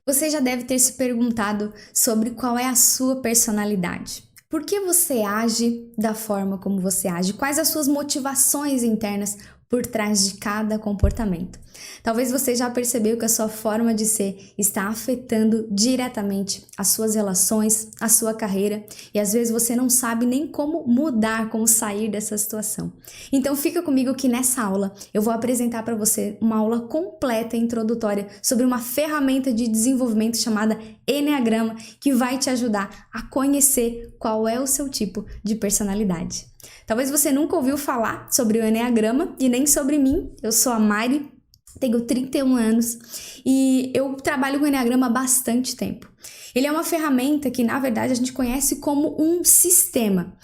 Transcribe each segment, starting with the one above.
Você já deve ter se perguntado sobre qual é a sua personalidade. Por que você age da forma como você age? Quais as suas motivações internas por trás de cada comportamento? Talvez você já percebeu que a sua forma de ser está afetando diretamente as suas relações, a sua carreira, e às vezes você não sabe nem como mudar, como sair dessa situação. Então fica comigo que nessa aula eu vou apresentar para você uma aula completa e introdutória sobre uma ferramenta de desenvolvimento chamada Eneagrama, que vai te ajudar a conhecer qual é o seu tipo de personalidade. Talvez você nunca ouviu falar sobre o Eneagrama e nem sobre mim. Eu sou a Mari, tenho 31 anos e eu trabalho com o Eneagrama há bastante tempo. Ele é uma ferramenta que, na verdade, a gente conhece como um sistema.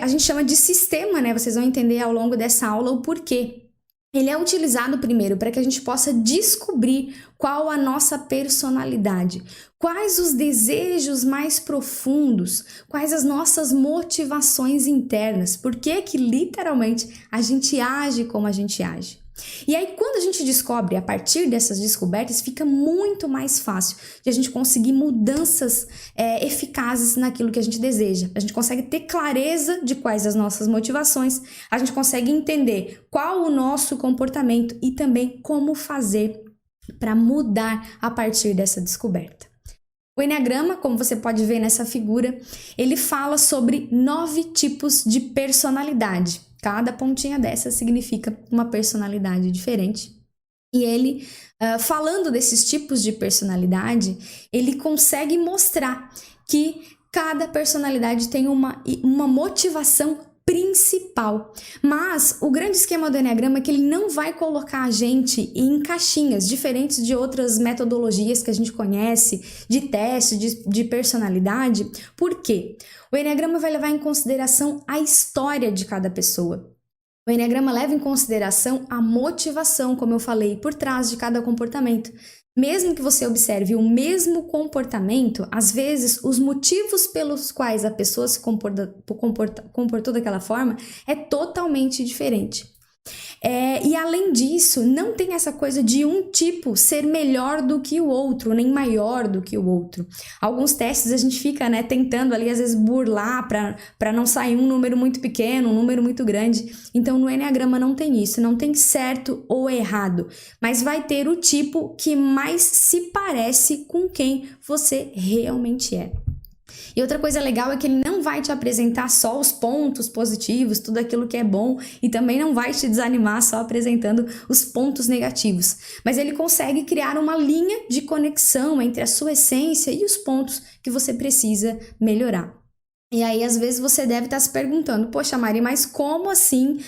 A gente chama de sistema, né? Vocês vão entender ao longo dessa aula o porquê. Ele é utilizado primeiro para que a gente possa descobrir qual a nossa personalidade, quais os desejos mais profundos, quais as nossas motivações internas, por que literalmente a gente age como a gente age. E aí, quando a gente descobre, a partir dessas descobertas, fica muito mais fácil de a gente conseguir mudanças eficazes naquilo que a gente deseja. A gente consegue ter clareza de quais as nossas motivações, a gente consegue entender qual o nosso comportamento e também como fazer para mudar a partir dessa descoberta. O Eneagrama, como você pode ver nessa figura, ele fala sobre 9 tipos de personalidade. Cada pontinha dessa significa uma personalidade diferente. E ele, falando desses tipos de personalidade, ele consegue mostrar que cada personalidade tem uma motivação principal. Mas o grande esquema do Eneagrama é que ele não vai colocar a gente em caixinhas, diferentes de outras metodologias que a gente conhece, de teste, de personalidade. Por quê? O Eneagrama vai levar em consideração a história de cada pessoa. O Eneagrama leva em consideração a motivação, como eu falei, por trás de cada comportamento. Mesmo que você observe o mesmo comportamento, às vezes os motivos pelos quais a pessoa se comportou daquela forma é totalmente diferente. E além disso, não tem essa coisa de um tipo ser melhor do que o outro, nem maior do que o outro. Alguns testes a gente fica tentando ali às vezes burlar para não sair um número muito pequeno, um número muito grande. Então no Eneagrama não tem isso, não tem certo ou errado, mas vai ter o tipo que mais se parece com quem você realmente é. E outra coisa legal é que ele não vai te apresentar só os pontos positivos, tudo aquilo que é bom, e também não vai te desanimar só apresentando os pontos negativos. Mas ele consegue criar uma linha de conexão entre a sua essência e os pontos que você precisa melhorar. E aí, às vezes, você deve estar se perguntando, poxa, Mari, mas como assim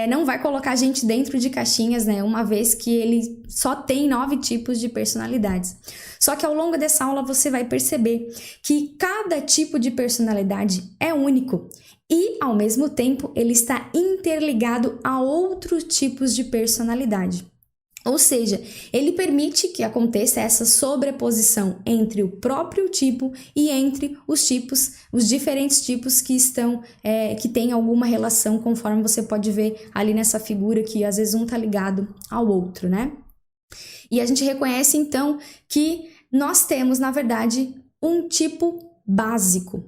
não vai colocar a gente dentro de caixinhas, né? Uma vez que ele só tem 9 tipos de personalidades. Só que ao longo dessa aula você vai perceber que cada tipo de personalidade é único e, ao mesmo tempo, ele está interligado a outros tipos de personalidade. Ou seja, ele permite que aconteça essa sobreposição entre o próprio tipo e entre os tipos, os diferentes tipos que que têm alguma relação, conforme você pode ver ali nessa figura que às vezes um está ligado ao outro, né? E a gente reconhece então que nós temos, na verdade, um tipo básico.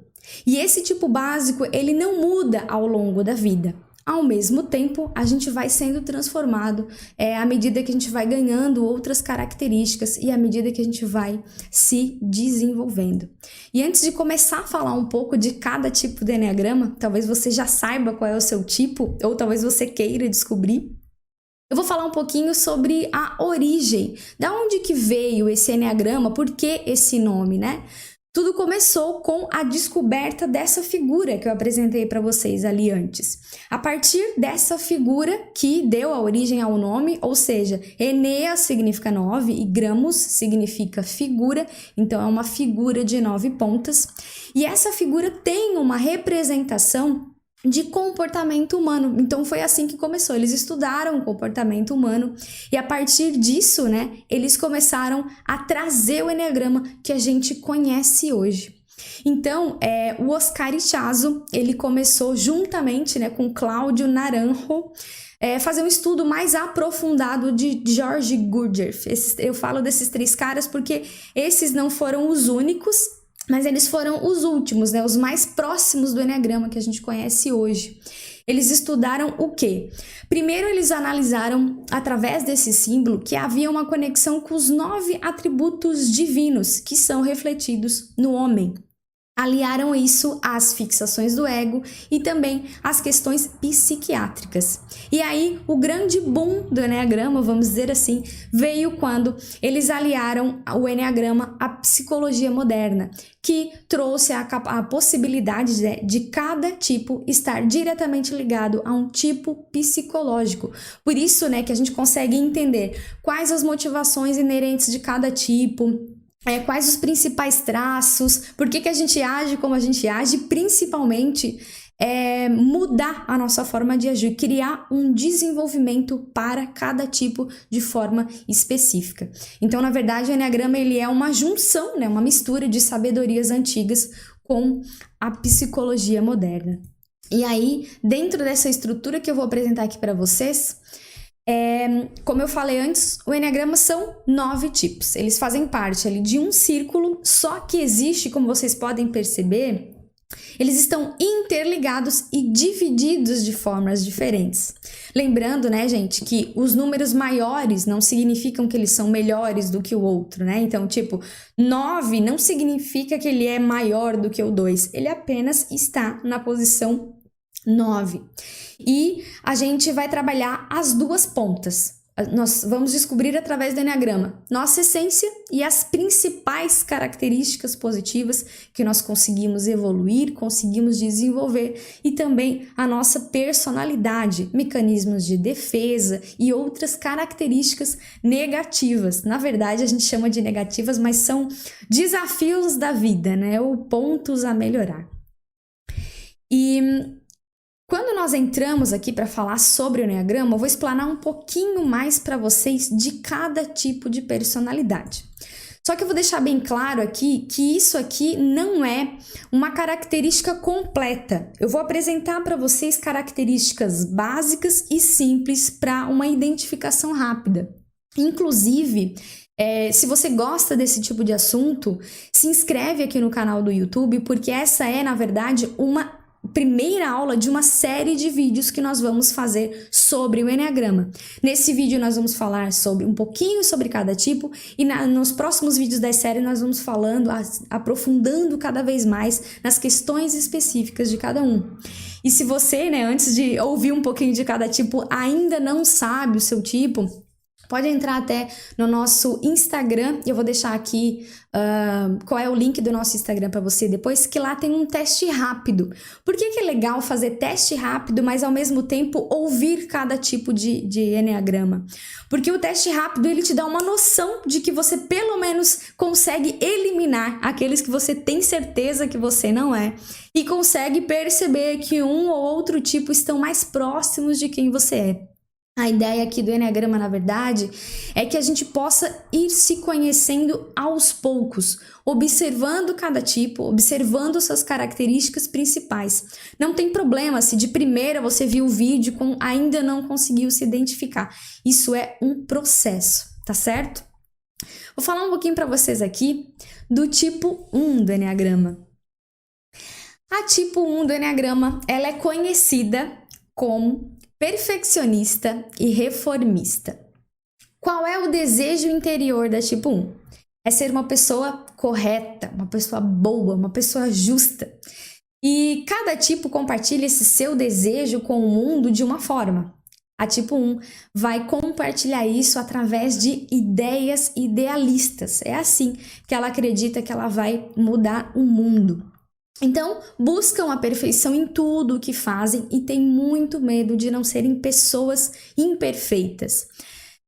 E esse tipo básico, ele não muda ao longo da vida. Ao mesmo tempo, a gente vai sendo transformado à medida que a gente vai ganhando outras características e à medida que a gente vai se desenvolvendo. E antes de começar a falar um pouco de cada tipo de Eneagrama, talvez você já saiba qual é o seu tipo, ou talvez você queira descobrir. Eu vou falar um pouquinho sobre a origem, da onde que veio esse Eneagrama, por que esse nome, né? Tudo começou com a descoberta dessa figura que eu apresentei para vocês ali antes. A partir dessa figura que deu a origem ao nome, ou seja, Enea significa 9 e gramos significa figura, então é uma figura de 9 pontas. E essa figura tem uma representação de comportamento humano. Então foi assim que começou. Eles estudaram o comportamento humano e a partir disso, né, eles começaram a trazer o Eneagrama que a gente conhece hoje. Então, o Oscar Ichazo, ele começou juntamente, né, com Cláudio Naranjo, fazer um estudo mais aprofundado de George Gurdjieff. Eu falo desses 3 caras porque esses não foram os únicos, mas eles foram os últimos, né? Os mais próximos do Eneagrama que a gente conhece hoje. Eles estudaram o quê? Primeiro, eles analisaram, através desse símbolo, que havia uma conexão com os 9 atributos divinos que são refletidos no homem. Aliaram isso às fixações do ego e também às questões psiquiátricas. E aí, o grande boom do Eneagrama, vamos dizer assim, veio quando eles aliaram o Eneagrama à psicologia moderna, que trouxe a possibilidade de cada tipo estar diretamente ligado a um tipo psicológico. Por isso, né, que a gente consegue entender quais as motivações inerentes de cada tipo, quais os principais traços, por que a gente age como a gente age, principalmente mudar a nossa forma de agir, criar um desenvolvimento para cada tipo de forma específica. Então, na verdade, o Eneagrama ele é uma junção, né, uma mistura de sabedorias antigas com a psicologia moderna. E aí, dentro dessa estrutura que eu vou apresentar aqui para vocês, como eu falei antes, o Eneagrama são 9 tipos. Eles fazem parte ali de um círculo, só que existe, como vocês podem perceber, eles estão interligados e divididos de formas diferentes. Lembrando, né, gente, que os números maiores não significam que eles são melhores do que o outro, né? Então, tipo, 9 não significa que ele é maior do que o 2. Ele apenas está na posição 9. E a gente vai trabalhar as 2 pontas. Nós vamos descobrir através do Eneagrama nossa essência e as principais características positivas que nós conseguimos evoluir, conseguimos desenvolver, e também a nossa personalidade, mecanismos de defesa e outras características negativas. Na verdade, a gente chama de negativas, mas são desafios da vida, né? Ou pontos a melhorar. E quando nós entramos aqui para falar sobre o Eneagrama, eu vou explanar um pouquinho mais para vocês de cada tipo de personalidade. Só que eu vou deixar bem claro aqui que isso aqui não é uma característica completa. Eu vou apresentar para vocês características básicas e simples para uma identificação rápida. Inclusive, se você gosta desse tipo de assunto, se inscreve aqui no canal do YouTube, porque essa é, na verdade, uma primeira aula de uma série de vídeos que nós vamos fazer sobre o Eneagrama. Nesse vídeo nós vamos falar um pouquinho sobre cada tipo, e nos próximos vídeos da série nós vamos aprofundando cada vez mais nas questões específicas de cada um. E se você, né, antes de ouvir um pouquinho de cada tipo, ainda não sabe o seu tipo, pode entrar até no nosso Instagram, e eu vou deixar aqui qual é o link do nosso Instagram para você depois, que lá tem um teste rápido. Por que é legal fazer teste rápido, mas ao mesmo tempo ouvir cada tipo de Eneagrama? Porque o teste rápido ele te dá uma noção de que você pelo menos consegue eliminar aqueles que você tem certeza que você não é, e consegue perceber que um ou outro tipo estão mais próximos de quem você é. A ideia aqui do Eneagrama, na verdade, é que a gente possa ir se conhecendo aos poucos, observando cada tipo, observando suas características principais. Não tem problema se de primeira você viu o vídeo e ainda não conseguiu se identificar. Isso é um processo, tá certo? Vou falar um pouquinho para vocês aqui do tipo 1 do Eneagrama. A tipo 1 do Eneagrama, ela é conhecida como perfeccionista e reformista. Qual é o desejo interior da tipo 1? É ser uma pessoa correta, uma pessoa boa, uma pessoa justa. E cada tipo compartilha esse seu desejo com o mundo de uma forma. A tipo 1 vai compartilhar isso através de ideias idealistas. É assim que ela acredita que ela vai mudar o mundo. Então, buscam a perfeição em tudo o que fazem e têm muito medo de não serem pessoas imperfeitas.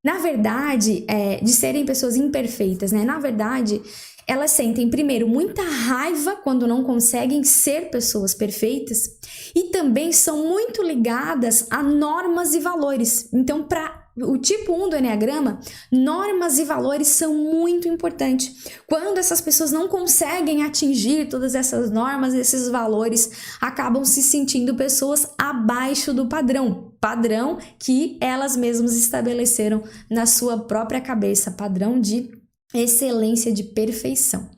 Na verdade, de serem pessoas imperfeitas, né? Na verdade, elas sentem, primeiro, muita raiva quando não conseguem ser pessoas perfeitas, e também são muito ligadas a normas e valores. Então, para o tipo 1 do Eneagrama, normas e valores são muito importantes. Quando essas pessoas não conseguem atingir todas essas normas, esses valores, acabam se sentindo pessoas abaixo do padrão. padrão que elas mesmas estabeleceram na sua própria cabeça, padrão de excelência, de perfeição.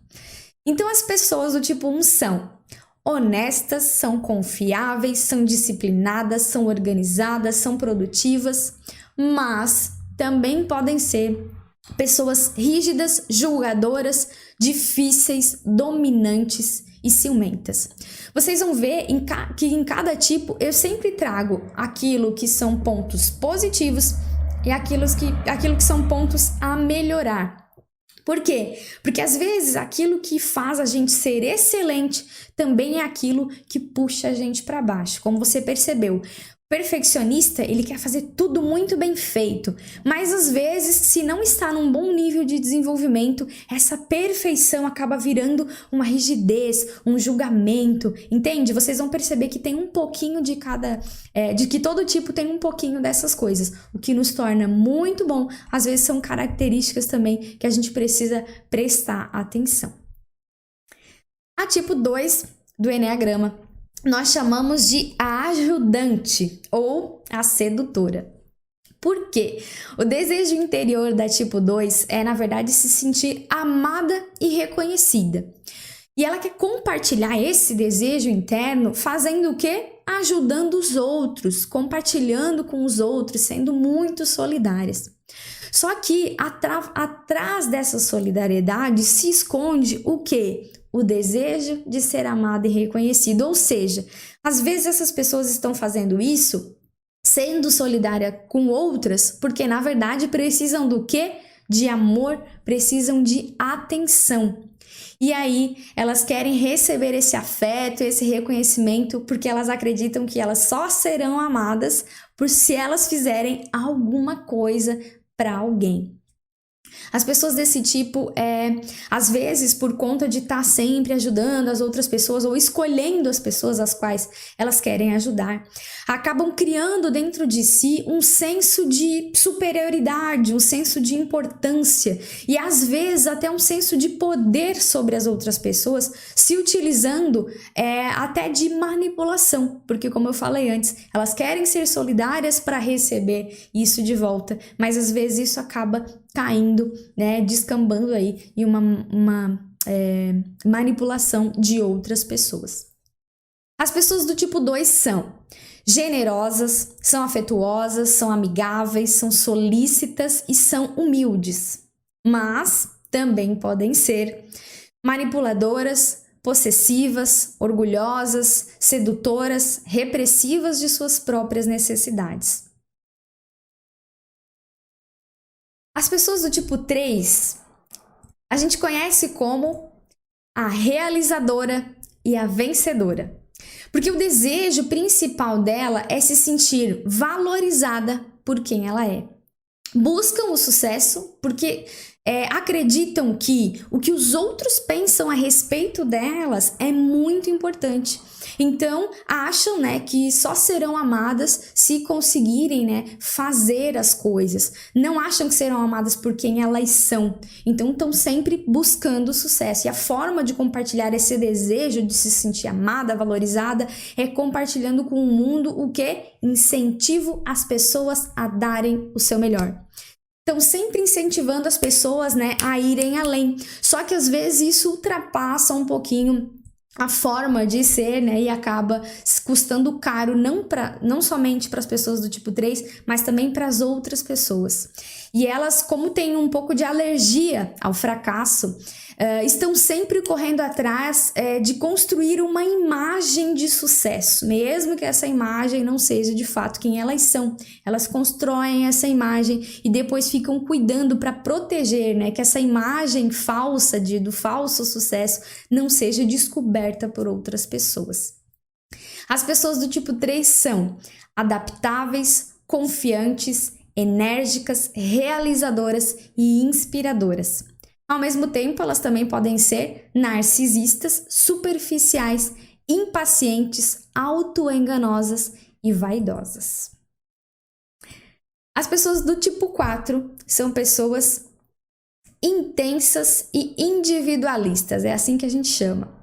Então, as pessoas do tipo 1 são honestas, são confiáveis, são disciplinadas, são organizadas, são produtivas, mas também podem ser pessoas rígidas, julgadoras, difíceis, dominantes e ciumentas. Vocês vão ver que em cada tipo eu sempre trago aquilo que são pontos positivos e aquilo que são pontos a melhorar. Por quê? Porque às vezes aquilo que faz a gente ser excelente também é aquilo que puxa a gente para baixo. Como você percebeu, perfeccionista, ele quer fazer tudo muito bem feito, mas às vezes, se não está num bom nível de desenvolvimento, essa perfeição acaba virando uma rigidez, um julgamento, entende? Vocês vão perceber que tem um pouquinho de de que todo tipo tem um pouquinho dessas coisas. O que nos torna muito bom, às vezes são características também que a gente precisa prestar atenção. A tipo 2 do Eneagrama nós chamamos de a ajudante ou a sedutora. Por quê? O desejo interior da tipo 2 é, na verdade, se sentir amada e reconhecida. E ela quer compartilhar esse desejo interno fazendo o quê? Ajudando os outros, compartilhando com os outros, sendo muito solidárias. Só que atrás dessa solidariedade se esconde o quê? O desejo de ser amado e reconhecido. Ou seja, às vezes essas pessoas estão fazendo isso sendo solidária com outras porque, na verdade, precisam do quê? De amor, precisam de atenção. E aí, elas querem receber esse afeto, esse reconhecimento, porque elas acreditam que elas só serão amadas por se elas fizerem alguma coisa para alguém. As pessoas desse tipo, às vezes, por conta de estar sempre ajudando as outras pessoas ou escolhendo as pessoas às quais elas querem ajudar, acabam criando dentro de si um senso de superioridade, um senso de importância e, às vezes, até um senso de poder sobre as outras pessoas, se utilizando até de manipulação, porque, como eu falei antes, elas querem ser solidárias para receber isso de volta, mas, às vezes, isso acaba caindo, descambando aí em uma manipulação de outras pessoas. As pessoas do tipo 2 são generosas, são afetuosas, são amigáveis, são solícitas e são humildes, mas também podem ser manipuladoras, possessivas, orgulhosas, sedutoras, repressivas de suas próprias necessidades. As pessoas do tipo 3, a gente conhece como a realizadora e a vencedora. Porque o desejo principal dela é se sentir valorizada por quem ela é. Buscam o sucesso porque acreditam que o que os outros pensam a respeito delas é muito importante. Então, acham, que só serão amadas se conseguirem, fazer as coisas. Não acham que serão amadas por quem elas são. Então, estão sempre buscando o sucesso. E a forma de compartilhar esse desejo de se sentir amada, valorizada, é compartilhando com o mundo o quê? Incentivo as pessoas a darem o seu melhor. Então, sempre incentivando as pessoas, a irem além. Só que, às vezes, isso ultrapassa um pouquinho a forma de ser, e acaba custando caro, não somente para as pessoas do tipo 3, mas também para as outras pessoas. E elas, como têm um pouco de alergia ao fracasso, estão sempre correndo atrás de construir uma imagem de sucesso, mesmo que essa imagem não seja de fato quem elas são. Elas constroem essa imagem e depois ficam cuidando para proteger, que essa imagem falsa do falso sucesso não seja descoberta por outras pessoas. As pessoas do tipo 3 são adaptáveis, confiantes, enérgicas, realizadoras e inspiradoras. Ao mesmo tempo, elas também podem ser narcisistas, superficiais, impacientes, autoenganosas e vaidosas. As pessoas do tipo 4 são pessoas intensas e individualistas, é assim que a gente chama.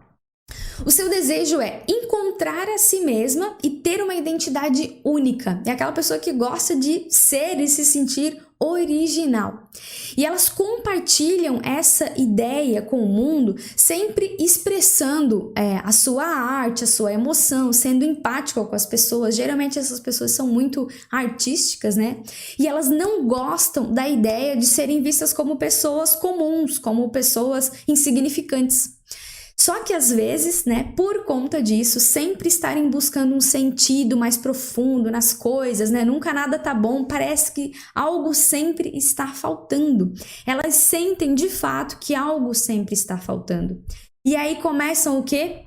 O seu desejo é encontrar a si mesma e ter uma identidade única. É aquela pessoa que gosta de ser e se sentir original. E elas compartilham essa ideia com o mundo, sempre expressando a sua arte, a sua emoção, sendo empática com as pessoas. Geralmente essas pessoas são muito artísticas, né? E elas não gostam da ideia de serem vistas como pessoas comuns, como pessoas insignificantes. Só que às vezes, né, por conta disso, sempre estarem buscando um sentido mais profundo nas coisas, né? Nunca nada tá bom, parece que algo sempre está faltando. Elas sentem de fato que algo sempre está faltando. E aí começam o quê?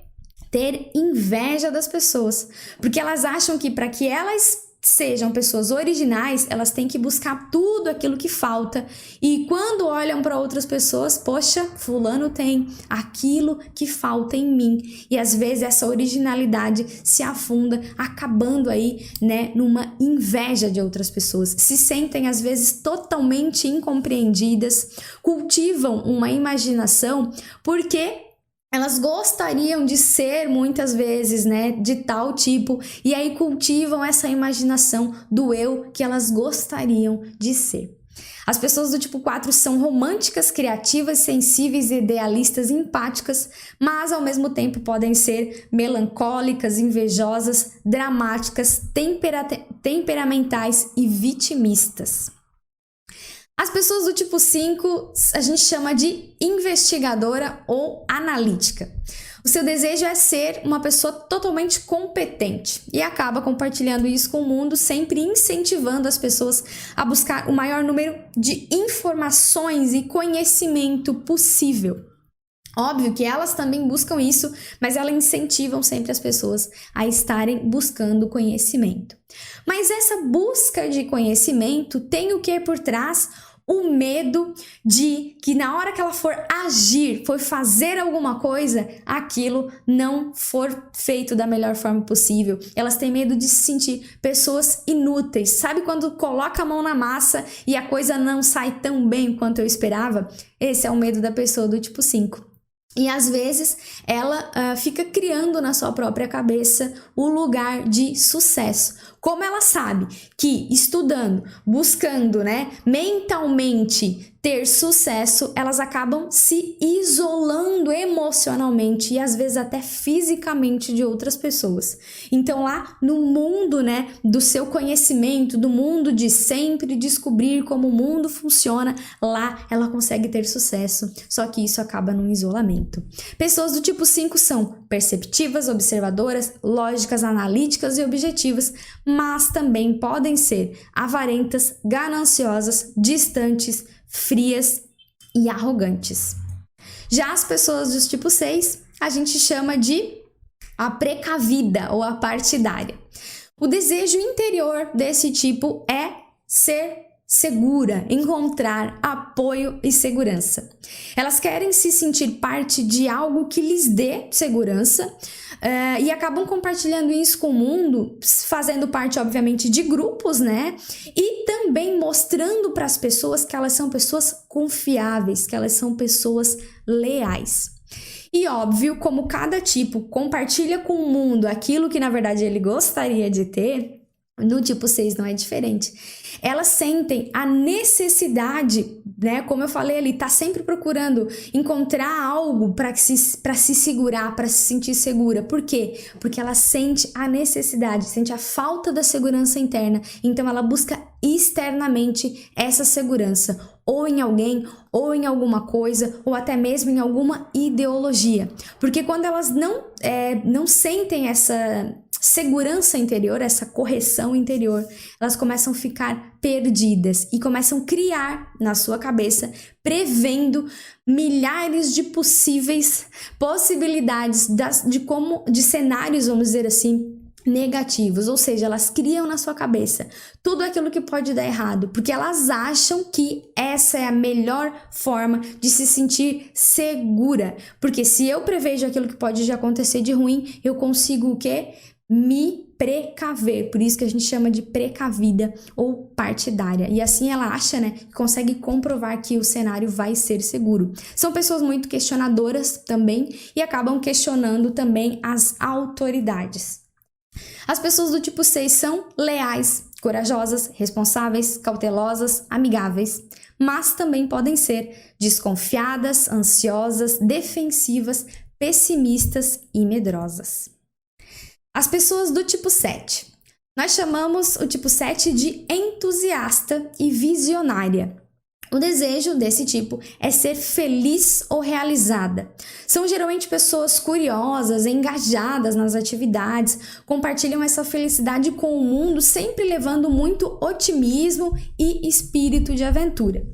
Ter inveja das pessoas, porque elas acham que para que elas sejam pessoas originais, elas têm que buscar tudo aquilo que falta. E quando olham para outras pessoas, poxa, fulano tem aquilo que falta em mim. E às vezes essa originalidade se afunda, acabando aí, né, numa inveja de outras pessoas. Se sentem às vezes totalmente incompreendidas, cultivam uma imaginação porque elas gostariam de ser muitas vezes, né, de tal tipo, e aí cultivam essa imaginação do eu que elas gostariam de ser. As pessoas do tipo 4 são românticas, criativas, sensíveis, idealistas, empáticas, mas ao mesmo tempo podem ser melancólicas, invejosas, dramáticas, temperamentais e vitimistas. As pessoas do tipo 5 a gente chama de investigadora ou analítica. O seu desejo é ser uma pessoa totalmente competente e acaba compartilhando isso com o mundo, sempre incentivando as pessoas a buscar o maior número de informações e conhecimento possível. Óbvio que elas também buscam isso, mas elas incentivam sempre as pessoas a estarem buscando conhecimento. Mas essa busca de conhecimento tem o que por trás? O medo de que na hora que ela for agir, for fazer alguma coisa, aquilo não for feito da melhor forma possível. Elas têm medo de se sentir pessoas inúteis. Sabe quando coloca a mão na massa e a coisa não sai tão bem quanto eu esperava? Esse é o medo da pessoa do tipo 5. E às vezes ela fica criando na sua própria cabeça o lugar de sucesso. Como ela sabe que estudando, buscando, né, mentalmente ter sucesso, elas acabam se isolando emocionalmente e às vezes até fisicamente de outras pessoas. Então lá no mundo, né, do seu conhecimento, do mundo de sempre descobrir como o mundo funciona, lá ela consegue ter sucesso, só que isso acaba num isolamento. Pessoas do tipo 5 são perceptivas, observadoras, lógicas, analíticas e objetivas, mas também podem ser avarentas, gananciosas, distantes, frias e arrogantes. Já as pessoas do tipo 6, a gente chama de a precavida ou a partidária. O desejo interior desse tipo é ser segura, encontrar apoio e segurança. Elas querem se sentir parte de algo que lhes dê segurança e acabam compartilhando isso com o mundo, fazendo parte, obviamente, de grupos, né? E também mostrando para as pessoas que elas são pessoas confiáveis, que elas são pessoas leais. E óbvio, como cada tipo compartilha com o mundo aquilo que na verdade ele gostaria de ter, no tipo 6 não é diferente. Elas sentem a necessidade, né? Como eu falei ali, tá sempre procurando encontrar algo para se segurar, para se sentir segura. Por quê? Porque ela sente a necessidade, sente a falta da segurança interna. Então ela busca externamente essa segurança, ou em alguém, ou em alguma coisa, ou até mesmo em alguma ideologia. Porque quando elas não sentem essa segurança interior, essa correção interior, elas começam a ficar perdidas e começam a criar na sua cabeça, prevendo milhares de possíveis possibilidades de cenários, vamos dizer assim, negativos, ou seja, elas criam na sua cabeça tudo aquilo que pode dar errado, porque elas acham que essa é a melhor forma de se sentir segura, porque se eu prevejo aquilo que pode acontecer de ruim, eu consigo o quê? Me precaver, por isso que a gente chama de precavida ou partidária. E assim ela acha, né, que consegue comprovar que o cenário vai ser seguro. São pessoas muito questionadoras também e acabam questionando também as autoridades. As pessoas do tipo 6 são leais, corajosas, responsáveis, cautelosas, amigáveis, mas também podem ser desconfiadas, ansiosas, defensivas, pessimistas e medrosas. As pessoas do tipo 7. Nós chamamos o tipo 7 de entusiasta e visionária. O desejo desse tipo é ser feliz ou realizada. São geralmente pessoas curiosas, engajadas nas atividades, compartilham essa felicidade com o mundo, sempre levando muito otimismo e espírito de aventura.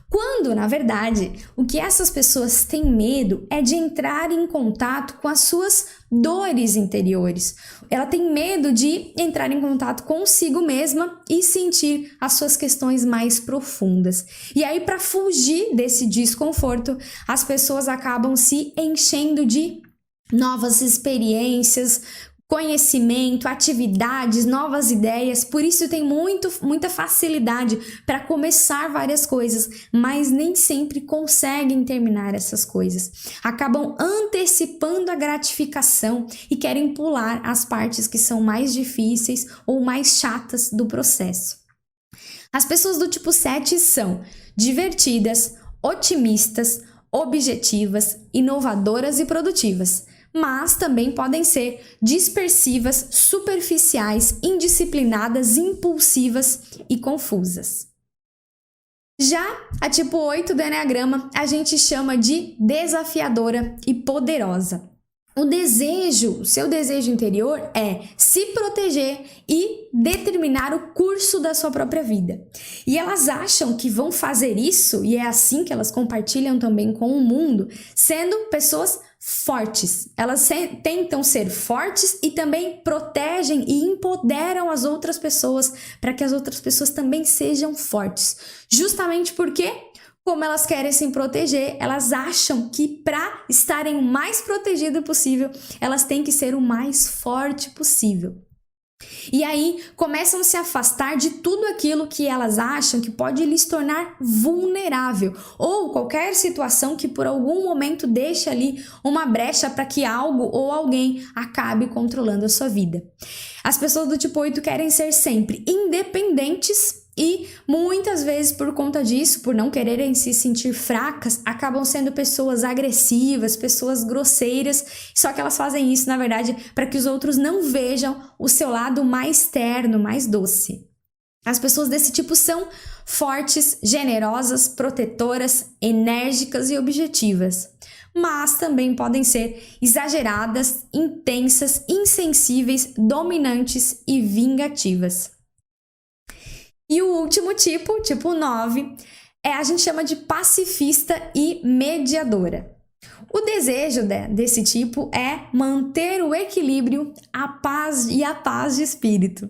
Quando, na verdade, o que essas pessoas têm medo é de entrar em contato com as suas dores interiores. Ela tem medo de entrar em contato consigo mesma e sentir as suas questões mais profundas. E aí, para fugir desse desconforto, as pessoas acabam se enchendo de novas experiências, conhecimento, atividades, novas ideias, por isso tem muita facilidade para começar várias coisas, mas nem sempre conseguem terminar essas coisas. Acabam antecipando a gratificação e querem pular as partes que são mais difíceis ou mais chatas do processo. As pessoas do tipo 7 são divertidas, otimistas, objetivas, inovadoras e produtivas, mas também podem ser dispersivas, superficiais, indisciplinadas, impulsivas e confusas. Já a tipo 8 do Eneagrama a gente chama de desafiadora e poderosa. O seu desejo interior é se proteger e determinar o curso da sua própria vida. E elas acham que vão fazer isso, e é assim que elas compartilham também com o mundo, sendo pessoas fortes. Elas tentam ser fortes e também protegem e empoderam as outras pessoas para que as outras pessoas também sejam fortes. Justamente porque, como elas querem se proteger, elas acham que para estarem o mais protegidas possível, elas têm que ser o mais forte possível. E aí começam a se afastar de tudo aquilo que elas acham que pode lhes tornar vulnerável, ou qualquer situação que por algum momento deixe ali uma brecha para que algo ou alguém acabe controlando a sua vida. As pessoas do tipo 8 querem ser sempre independentes e muitas vezes por conta disso, por não quererem se sentir fracas, acabam sendo pessoas agressivas, pessoas grosseiras, só que elas fazem isso, na verdade, para que os outros não vejam o seu lado mais terno, mais doce. As pessoas desse tipo são fortes, generosas, protetoras, enérgicas e objetivas, mas também podem ser exageradas, intensas, insensíveis, dominantes e vingativas. E o último tipo 9, a gente chama de pacifista e mediadora. O desejo desse tipo é manter o equilíbrio, a paz de espírito.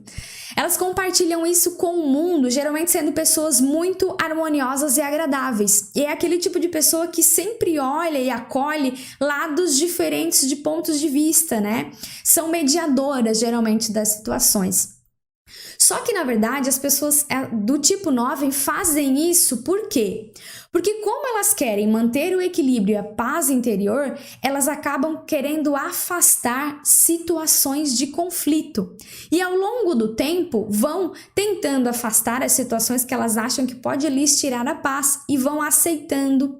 Elas compartilham isso com o mundo, geralmente sendo pessoas muito harmoniosas e agradáveis. E é aquele tipo de pessoa que sempre olha e acolhe lados diferentes de pontos de vista, né? São mediadoras, geralmente, das situações. Só que, na verdade, as pessoas do tipo 9 fazem isso por quê? Porque como elas querem manter o equilíbrio e a paz interior, elas acabam querendo afastar situações de conflito. E ao longo do tempo, vão tentando afastar as situações que elas acham que pode lhes tirar a paz e vão aceitando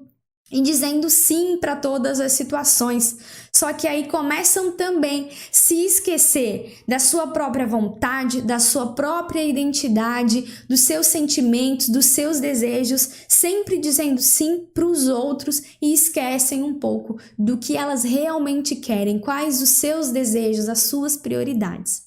e dizendo sim para todas as situações. Só que aí começam também a se esquecer da sua própria vontade, da sua própria identidade, dos seus sentimentos, dos seus desejos, sempre dizendo sim para os outros e esquecem um pouco do que elas realmente querem, quais os seus desejos, as suas prioridades.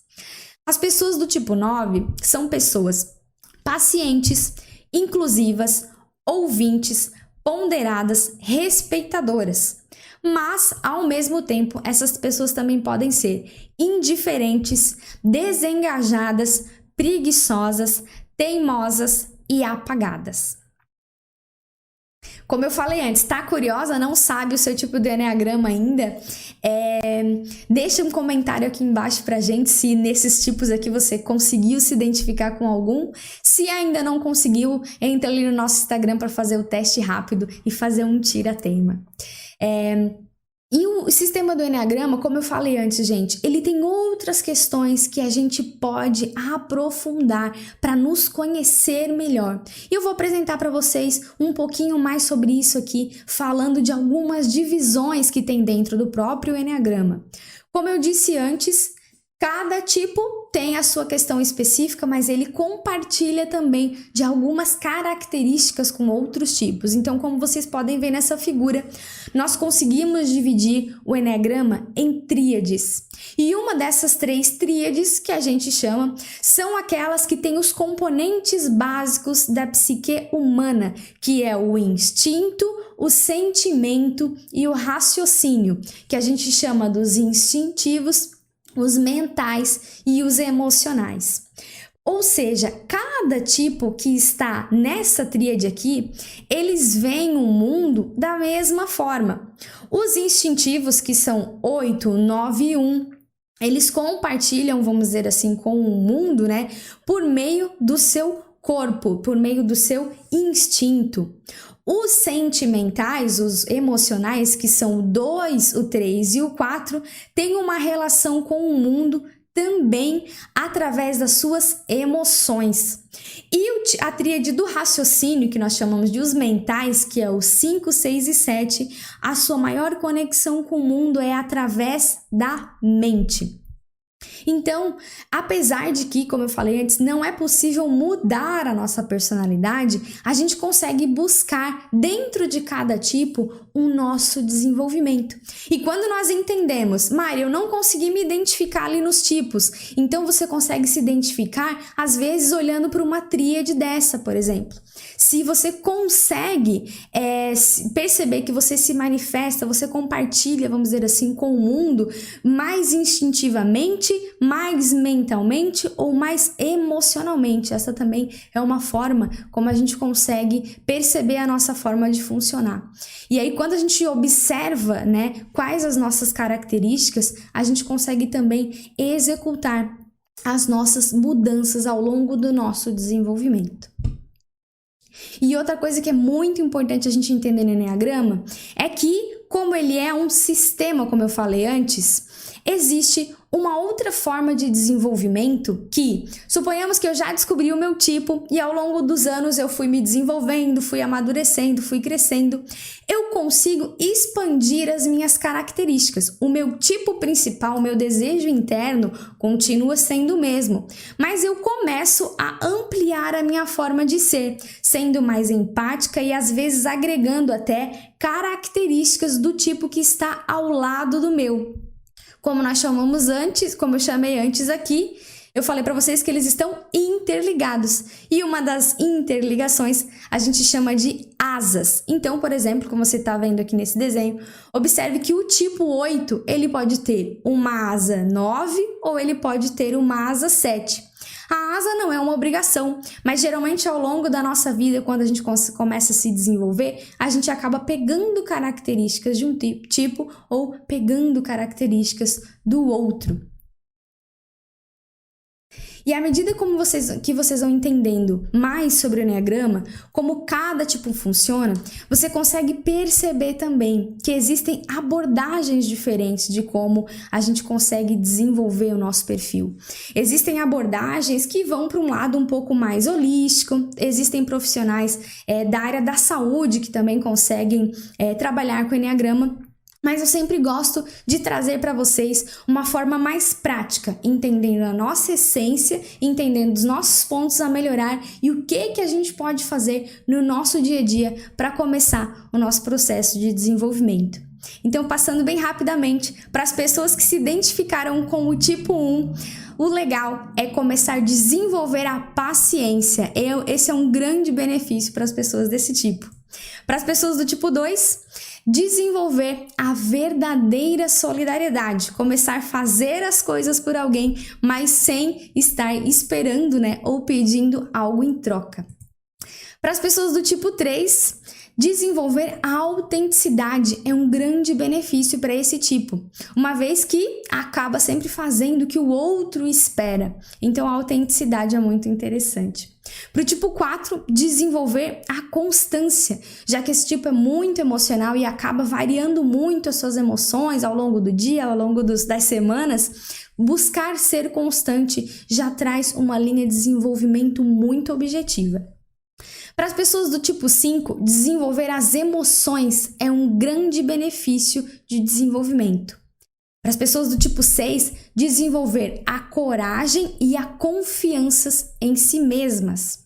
As pessoas do tipo 9 são pessoas pacientes, inclusivas, ouvintes, ponderadas, respeitadoras. Mas, ao mesmo tempo, essas pessoas também podem ser indiferentes, desengajadas, preguiçosas, teimosas e apagadas. Como eu falei antes, tá curiosa, não sabe o seu tipo de enneagrama ainda? Deixa um comentário aqui embaixo pra gente se nesses tipos aqui você conseguiu se identificar com algum. Se ainda não conseguiu, entra ali no nosso Instagram para fazer o teste rápido e fazer um tira-tema. E o sistema do enneagrama, como eu falei antes, gente, ele tem outras questões que a gente pode aprofundar para nos conhecer melhor. E eu vou apresentar para vocês um pouquinho mais sobre isso aqui, falando de algumas divisões que tem dentro do próprio enneagrama. Como eu disse antes, cada tipo tem a sua questão específica, mas ele compartilha também de algumas características com outros tipos. Então, como vocês podem ver nessa figura, nós conseguimos dividir o enneagrama em tríades. E uma dessas 3 tríades que a gente chama são aquelas que têm os componentes básicos da psique humana, que é o instinto, o sentimento e o raciocínio, que a gente chama dos instintivos, os mentais e os emocionais. Ou seja, cada tipo que está nessa tríade aqui, eles veem o mundo da mesma forma. Os instintivos, que são 8, 9 e 1, eles compartilham, vamos dizer assim, com o mundo, né, por meio do seu corpo, por meio do seu instinto. Os sentimentais, os emocionais, que são o 2, o 3 e o 4, têm uma relação com o mundo também através das suas emoções. E a tríade do raciocínio, que nós chamamos de os mentais, que é o 5, 6 e 7, a sua maior conexão com o mundo é através da mente. Então, apesar de que, como eu falei antes, não é possível mudar a nossa personalidade, a gente consegue buscar dentro de cada tipo o nosso desenvolvimento. E quando nós entendemos, Mari, eu não consegui me identificar ali nos tipos, então você consegue se identificar, às vezes, olhando para uma tríade dessa, por exemplo. Se você consegue perceber que você se manifesta, você compartilha, vamos dizer assim, com o mundo mais instintivamente, mais mentalmente ou mais emocionalmente. Essa também é uma forma como a gente consegue perceber a nossa forma de funcionar. E aí, quando a gente observa, né, quais as nossas características, a gente consegue também executar as nossas mudanças ao longo do nosso desenvolvimento. E outra coisa que é muito importante a gente entender no enneagrama é que, como ele é um sistema, como eu falei antes, existe uma outra forma de desenvolvimento que, suponhamos que eu já descobri o meu tipo e ao longo dos anos eu fui me desenvolvendo, fui amadurecendo, fui crescendo, eu consigo expandir as minhas características. O meu tipo principal, o meu desejo interno continua sendo o mesmo, mas eu começo a ampliar a minha forma de ser, sendo mais empática e às vezes agregando até características do tipo que está ao lado do meu. Como nós chamamos antes, como eu chamei antes aqui, eu falei para vocês que eles estão interligados. E uma das interligações a gente chama de asas. Então, por exemplo, como você está vendo aqui nesse desenho, observe que o tipo 8, ele pode ter uma asa 9 ou ele pode ter uma asa 7. A asa não é uma obrigação, mas geralmente ao longo da nossa vida, quando a gente começa a se desenvolver, a gente acaba pegando características de um tipo ou pegando características do outro. E à medida que vocês vão entendendo mais sobre o enneagrama, como cada tipo funciona, você consegue perceber também que existem abordagens diferentes de como a gente consegue desenvolver o nosso perfil. Existem abordagens que vão para um lado um pouco mais holístico, existem profissionais da área da saúde que também conseguem trabalhar com o enneagrama. Mas eu sempre gosto de trazer para vocês uma forma mais prática, entendendo a nossa essência, entendendo os nossos pontos a melhorar e o que a gente pode fazer no nosso dia a dia para começar o nosso processo de desenvolvimento. Então, passando bem rapidamente para as pessoas que se identificaram com o tipo 1, o legal é começar a desenvolver a paciência. Esse é um grande benefício para as pessoas desse tipo. Para as pessoas do tipo 2, desenvolver a verdadeira solidariedade, começar a fazer as coisas por alguém, mas sem estar esperando, ou pedindo algo em troca. Para as pessoas do tipo 3, Desenvolver a autenticidade é um grande benefício para esse tipo, uma vez que acaba sempre fazendo o que o outro espera. Então, a autenticidade é muito interessante. Para o tipo 4, desenvolver a constância, já que esse tipo é muito emocional e acaba variando muito as suas emoções ao longo do dia, ao longo das semanas. Buscar ser constante já traz uma linha de desenvolvimento muito objetiva. Para as pessoas do tipo 5, desenvolver as emoções é um grande benefício de desenvolvimento. Para as pessoas do tipo 6, desenvolver a coragem e a confiança em si mesmas.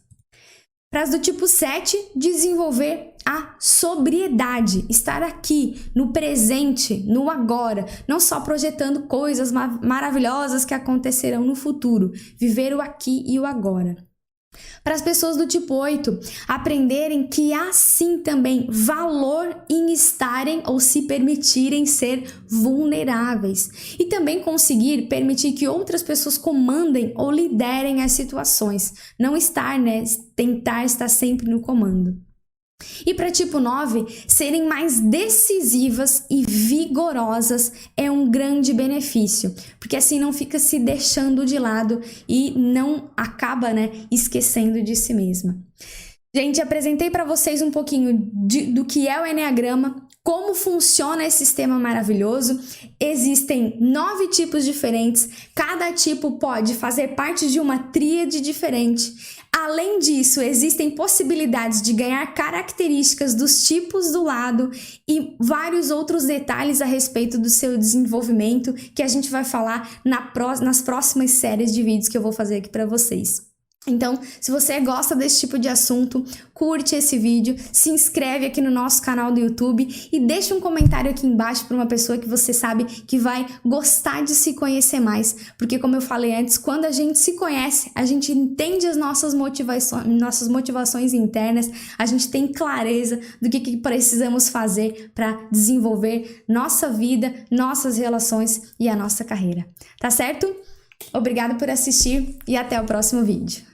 Para as do tipo 7, desenvolver a sobriedade, estar aqui, no presente, no agora, não só projetando coisas maravilhosas que acontecerão no futuro, viver o aqui e o agora. Para as pessoas do tipo 8, aprenderem que há sim também valor em estarem ou se permitirem ser vulneráveis e também conseguir permitir que outras pessoas comandem ou liderem as situações, não tentar estar sempre no comando. E para tipo 9, serem mais decisivas e vigorosas é um grande benefício, porque assim não fica se deixando de lado e não acaba, esquecendo de si mesma. Gente, apresentei para vocês um pouquinho do que é o Eneagrama, como funciona esse sistema maravilhoso. Existem 9 tipos diferentes, cada tipo pode fazer parte de uma tríade diferente. Além disso, existem possibilidades de ganhar características dos tipos do lado e vários outros detalhes a respeito do seu desenvolvimento que a gente vai falar nas próximas séries de vídeos que eu vou fazer aqui para vocês. Então, se você gosta desse tipo de assunto, curte esse vídeo, se inscreve aqui no nosso canal do YouTube e deixa um comentário aqui embaixo para uma pessoa que você sabe que vai gostar de se conhecer mais, porque como eu falei antes, quando a gente se conhece, a gente entende as nossas motivações internas, a gente tem clareza do que precisamos fazer para desenvolver nossa vida, nossas relações e a nossa carreira. Tá certo? Obrigada por assistir e até o próximo vídeo.